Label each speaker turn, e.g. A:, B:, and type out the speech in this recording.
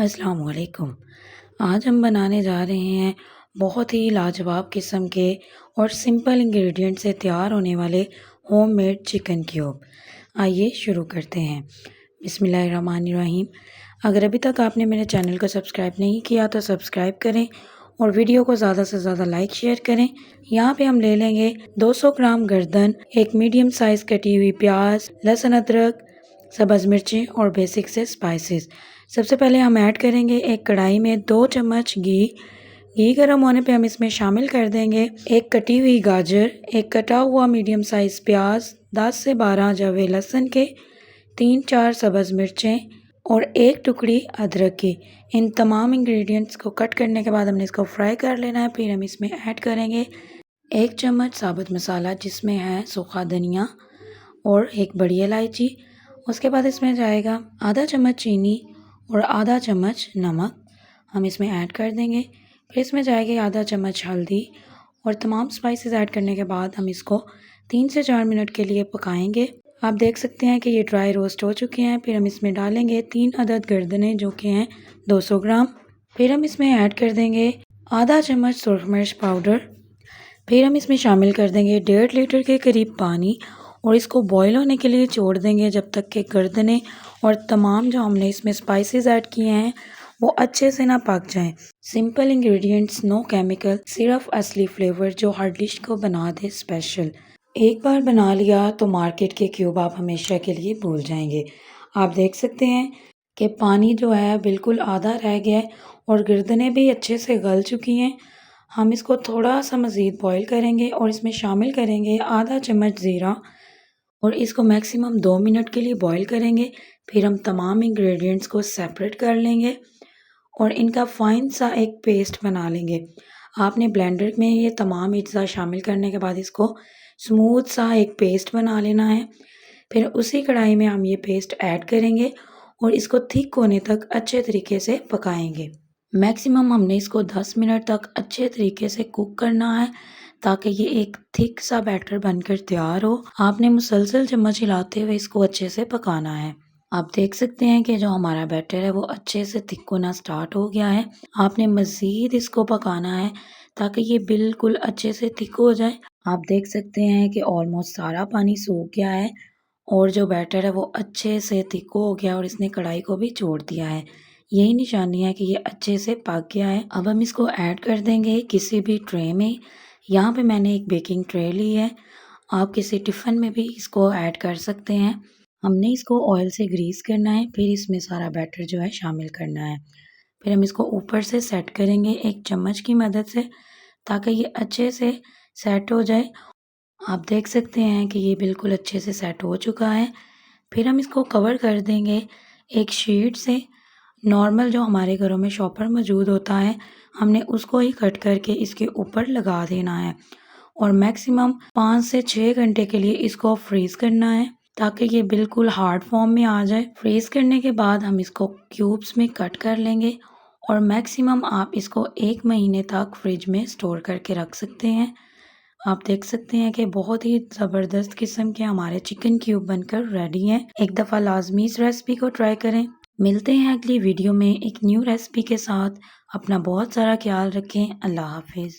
A: अस्सलाम वालेकुम। आज हम बनाने जा रहे हैं बहुत ही लाजवाब किस्म के और सिंपल इंग्रेडिएंट से तैयार होने वाले होममेड चिकन क्यूब। आइए शुरू करते हैं। बिस्मिल्लाहिर्रहमानिर्रहीम। अगर अभी तक आपने मेरे चैनल को सब्सक्राइब नहीं किया तो सब्सक्राइब करें और वीडियो को ज़्यादा से ज़्यादा लाइक शेयर करें। यहाँ पे हम ले लेंगे 200 ग्राम गर्दन, एक मीडियम साइज़ कटी हुई प्याज, लहसुन अदरक, सब्ज़ मिर्चें और बेसिक से स्पाइसेस। सबसे पहले हम ऐड करेंगे एक कढ़ाई में 2 चम्मच घी गर्म होने पे हम इसमें शामिल कर देंगे एक कटी हुई गाजर, एक कटा हुआ मीडियम साइज़ प्याज, 10 से 12 जवे लहसुन के, 3-4 सब्ज़ मिर्चें और एक टुकड़ी अदरक की। इन तमाम इंग्रेडिएंट्स को कट करने के बाद हमने इसको फ्राई कर लेना है। फिर हम इसमें ऐड करेंगे 1 चम्मच साबुत मसाला जिसमें है सूखा धनिया और एक बड़ी इलायची। उसके बाद इसमें जाएगा आधा चम्मच चीनी और आधा चम्मच नमक हम इसमें ऐड कर देंगे। फिर इसमें जाएगी आधा चम्मच हल्दी और तमाम स्पाइसेस ऐड करने के बाद हम इसको 3 से 4 मिनट के लिए पकाएंगे। आप देख सकते हैं कि ये ड्राई रोस्ट हो चुके हैं। फिर हम इसमें डालेंगे 3 अदद गर्दनें जो कि हैं 200 ग्राम। फिर हम इसमें ऐड कर देंगे आधा चम्मच सुरख मिर्च पाउडर। फिर हम इसमें शामिल कर देंगे 1.5 लीटर के करीब पानी और इसको बॉईल होने के लिए छोड़ देंगे जब तक कि गर्दनें और तमाम जो हमने इसमें स्पाइसेस ऐड किए हैं वो अच्छे से ना पक जाएं। सिंपल इंग्रेडिएंट्स, नो केमिकल, सिर्फ असली फ्लेवर जो हर डिश को बना दे स्पेशल। एक बार बना लिया तो मार्केट के क्यूब आप हमेशा के लिए भूल जाएंगे। आप देख सकते हैं कि पानी जो है बिल्कुल आधा रह गया है और गर्दनें भी अच्छे से गल चुकी हैं। हम इसको थोड़ा सा मज़ीद बॉईल करेंगे और इसमें शामिल करेंगे आधा चम्मच ज़ीरा और इसको मैक्सिमम 2 मिनट के लिए बॉईल करेंगे। फिर हम तमाम इंग्रेडिएंट्स को सेपरेट कर लेंगे और इनका फाइन सा एक पेस्ट बना लेंगे। आपने ब्लेंडर में ये तमाम अज्जा शामिल करने के बाद इसको स्मूथ सा एक पेस्ट बना लेना है। फिर उसी कढ़ाई में हम ये पेस्ट ऐड करेंगे और इसको थिक होने तक अच्छे तरीके से पकाएंगे। मैक्सिमम हमने इसको 10 मिनट तक अच्छे तरीके से कुक करना है ताकि ये एक थिक सा बैटर बनकर तैयार हो। आपने मुसलसल चम्मच हिलाते हुए इसको अच्छे से पकाना है। आप देख सकते हैं कि जो हमारा बैटर है वो अच्छे से थिक होना स्टार्ट हो गया है। आपने मज़ीद इसको पकाना है ताकि ये बिल्कुल अच्छे से थिक हो जाए। आप देख सकते हैं कि ऑलमोस्ट सारा पानी सूख गया है और जो बैटर है वो अच्छे से थिक हो गया और इसने कढ़ाई को भी छोड़ दिया है। यही निशानी है कि ये अच्छे से पक गया है। अब हम इसको ऐड कर देंगे किसी भी ट्रे में। यहाँ पे मैंने एक बेकिंग ट्रे ली है, आप किसी टिफ़िन में भी इसको ऐड कर सकते हैं। हमने इसको ऑयल से ग्रीस करना है, फिर इसमें सारा बैटर जो है शामिल करना है। फिर हम इसको ऊपर से सेट करेंगे एक चम्मच की मदद से ताकि ये अच्छे से सेट हो जाए। आप देख सकते हैं कि ये बिल्कुल अच्छे से सेट हो चुका है। फिर हम इसको कवर कर देंगे एक शीट से। नॉर्मल जो हमारे घरों में शॉपर मौजूद होता है हमने उसको ही कट करके इसके ऊपर लगा देना है और मैक्सिमम 5 से 6 घंटे के लिए इसको फ्रीज़ करना है ताकि ये बिल्कुल हार्ड फॉर्म में आ जाए। फ्रीज़ करने के बाद हम इसको क्यूब्स में कट कर लेंगे और मैक्सिमम आप इसको 1 महीने तक फ्रिज में स्टोर करके रख सकते हैं। आप देख सकते हैं कि बहुत ही ज़बरदस्त किस्म के हमारे चिकन क्यूब बनकर रेडी हैं। एक दफ़ा लाजमी इस रेसिपी को ट्राई करें। मिलते हैं अगली वीडियो में एक न्यू रेसिपी के साथ। अपना बहुत सारा ख्याल रखें। अल्लाह हाफिज़।